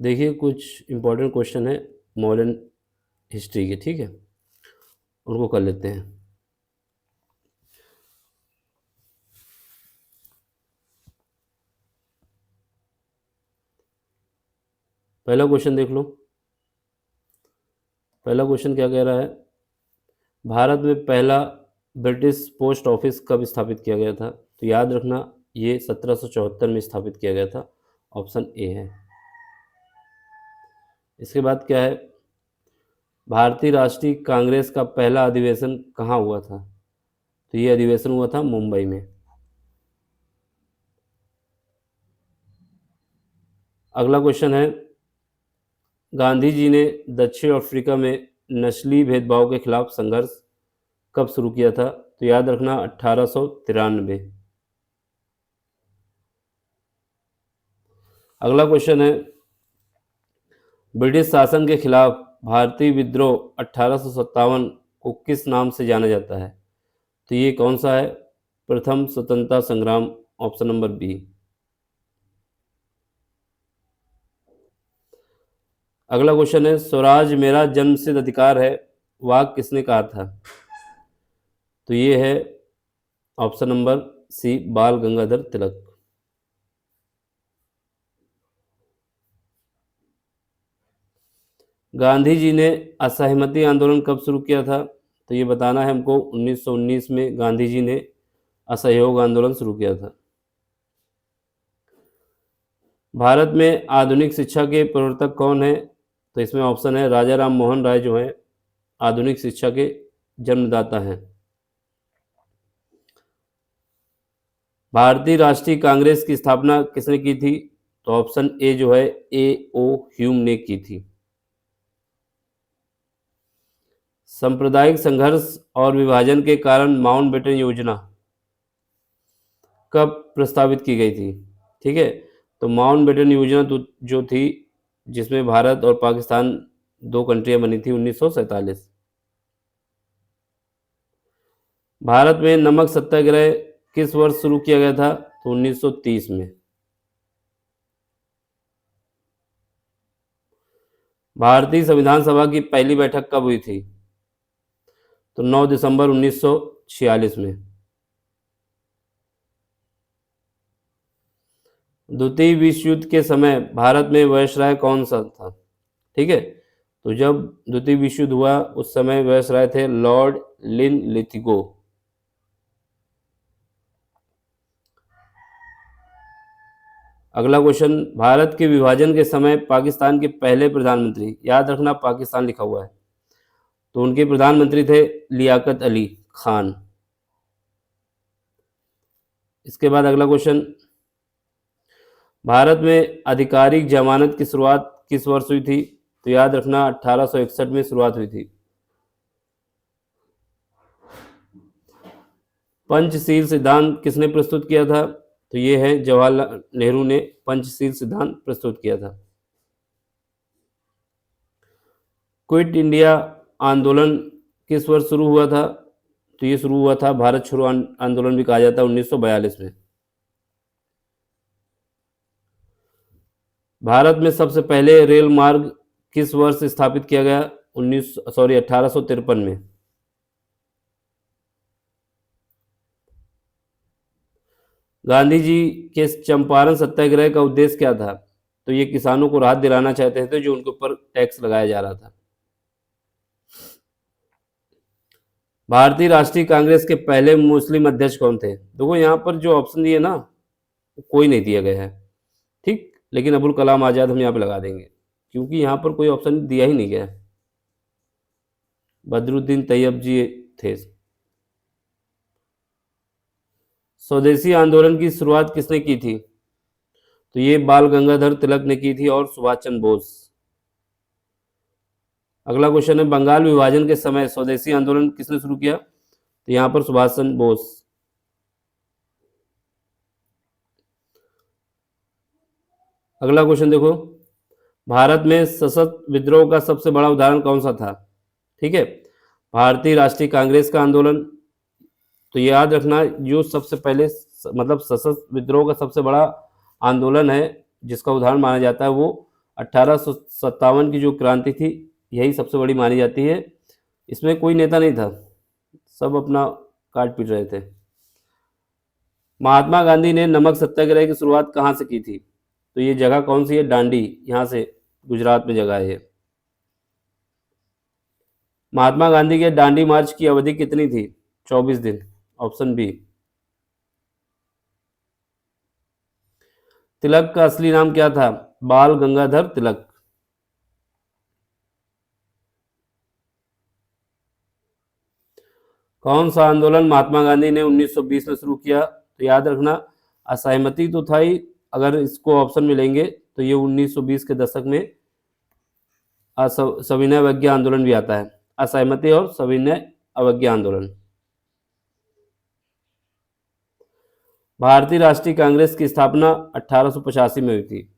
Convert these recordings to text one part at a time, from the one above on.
देखिए कुछ important question है मॉडर्न हिस्ट्री के, ठीक है, उनको कर लेते हैं। पहला क्वेश्चन देख लो। पहला क्वेश्चन क्या कह रहा है, भारत में पहला ब्रिटिश पोस्ट ऑफिस कब स्थापित किया गया था? तो याद रखना ये 1774 में स्थापित किया गया था, ऑप्शन ए है। इसके बाद क्या है, भारतीय राष्ट्रीय कांग्रेस का पहला अधिवेशन कहाँ हुआ था? तो ये अधिवेशन हुआ था मुंबई में। अगला क्वेश्चन है, गांधी जी ने दक्षिण अफ्रीका में नस्लीय भेदभाव के खिलाफ संघर्ष कब शुरू किया था? तो याद रखना 1893। अगला क्वेश्चन है, ब्रिटिश शासन के खिलाफ भारतीय विद्रोह 1857 को किस नाम से जाना जाता है? तो ये कौन सा है? प्रथम स्वतंत्रता संग्राम, ऑप्शन नंबर बी। अगला क्वेश्चन है, स्वराज मेरा जन्मसिद्ध अधिकार है वाक्य किसने कहा था? तो ये है ऑप्शन नंबर सी, बाल गंगाधर तिलक। गांधी जी ने असहमति आंदोलन कब शुरू किया था? तो ये बताना है हमको, 1919 में गांधी जी ने असहयोग आंदोलन शुरू किया था। भारत में आधुनिक शिक्षा के प्रवर्तक कौन है? तो इसमें ऑप्शन है राजा राम मोहन राय जो हैं आधुनिक शिक्षा के जन्मदाता हैं। भारतीय राष्ट्रीय कांग्रेस की स्थापना किसने की थी? तो ऑप्शन ए जो है A.O. ह्यूम ने की थी। सांप्रदायिक संघर्ष और विभाजन के कारण माउंटबेटन योजना कब प्रस्तावित की गई थी? ठीक है, तो माउंटबेटन योजना तो जो थी जिसमें भारत और पाकिस्तान दो कंट्रियां बनी थी 1947। भारत में नमक सत्याग्रह किस वर्ष शुरू किया गया था? तो 1930 में। भारतीय संविधान सभा की पहली बैठक कब हुई थी? तो 9 दिसंबर 1946 में। द्वितीय विश्व युद्ध के समय भारत में वायसराय कौन सा था? ठीक है, तो जब द्वितीय विश्व युद्ध हुआ उस समय वायसराय थे लॉर्ड लिनलिथिगो। अगला क्वेश्चन, भारत के विभाजन के समय पाकिस्तान के पहले प्रधानमंत्री, याद रखना पाकिस्तान लिखा हुआ है, तो उनके प्रधानमंत्री थे लियाकत अली खान। इसके बाद अगला क्वेश्चन, भारत में आधिकारिक जमानत की शुरुआत किस वर्ष हुई थी? तो याद रखना 1861 में शुरुआत हुई थी। पंचशील सिद्धांत किसने प्रस्तुत किया था? तो ये है जवाहरलाल नेहरू ने पंचशील सिद्धांत प्रस्तुत किया था। क्विट इंडिया आंदोलन किस वर्ष शुरू हुआ था? तो ये शुरू हुआ था, भारत छोड़ो आंदोलन भी कहा जाता है, 1942 में। भारत में सबसे पहले रेल मार्ग किस वर्ष स्थापित किया गया? 1853 में। गांधी जी के चंपारण सत्याग्रह का उद्देश्य क्या था? तो ये किसानों को राहत दिलाना चाहते थे जो उनके ऊपर टैक्स लगाया जा रहा था। भारतीय राष्ट्रीय कांग्रेस के पहले मुस्लिम अध्यक्ष कौन थे? देखो यहाँ पर जो ऑप्शन दिए ना कोई नहीं दिया गया है, ठीक, लेकिन अबुल कलाम आज़ाद हम यहाँ पे लगा देंगे क्योंकि यहाँ पर कोई ऑप्शन दिया ही नहीं गया है। बदरुद्दीन तैयब जी थे। स्वदेशी आंदोलन की शुरुआत किसने की थी? तो ये बाल गंगाधर तिलक ने की थी और सुभाष चंद्र बोस। अगला क्वेश्चन है, बंगाल विभाजन के समय स्वदेशी आंदोलन किसने शुरू किया? तो यहाँ पर सुभाष चंद्र बोस। अगला क्वेश्चन देखो, भारत में सशस्त्र विद्रोह का सबसे बड़ा उदाहरण कौन सा था? ठीक है, भारतीय राष्ट्रीय कांग्रेस का आंदोलन। तो याद रखना जो सबसे पहले मतलब सशस्त्र विद्रोह का सबसे बड़ा आंदोलन है जिसका उदाहरण माना जाता है वो 1857 की जो क्रांति थी यही सबसे बड़ी मानी जाती है। इसमें कोई नेता नहीं था, सब अपना काट पीट रहे थे। महात्मा गांधी ने नमक सत्याग्रह की शुरुआत कहाँ से की थी? तो ये जगह कौन सी है? दांडी, यहाँ से गुजरात में जगह है ये। महात्मा गांधी के दांडी मार्च की अवधि कितनी थी? 24 दिन, ऑप्शन बी। तिलक का असली नाम क्या था? बाल गंगाधर तिलक। कौन सा आंदोलन महात्मा गांधी ने 1920 में शुरू किया? तो याद रखना, असहमति तो था ही, अगर इसको ऑप्शन में लेंगे तो ये 1920 के दशक में सविनय अवज्ञा आंदोलन भी आता है। असहमति और सविनय अवज्ञा आंदोलन। भारतीय राष्ट्रीय कांग्रेस की स्थापना 1885 में हुई थी।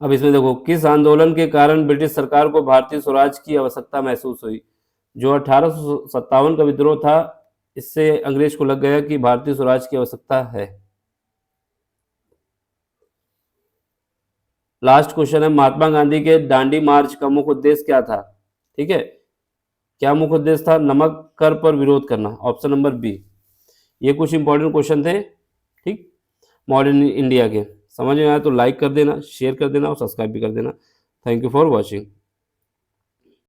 अब इसमें देखो, किस आंदोलन के कारण ब्रिटिश सरकार को भारतीय स्वराज की आवश्यकता महसूस हुई? जो 1857 का विद्रोह था, इससे अंग्रेज को लग गया कि भारतीय स्वराज की आवश्यकता है। लास्ट क्वेश्चन है, महात्मा गांधी के दांडी मार्च का मुख्य उद्देश्य क्या था? ठीक है, क्या मुख्य उद्देश्य था? नमक कर पर विरोध करना, ऑप्शन नंबर बी। ये कुछ इंपॉर्टेंट क्वेश्चन थे, ठीक, मॉडर्न इंडिया के। समझ में आया तो लाइक कर देना, शेयर कर देना और सब्सक्राइब भी कर देना। Thank you for watching.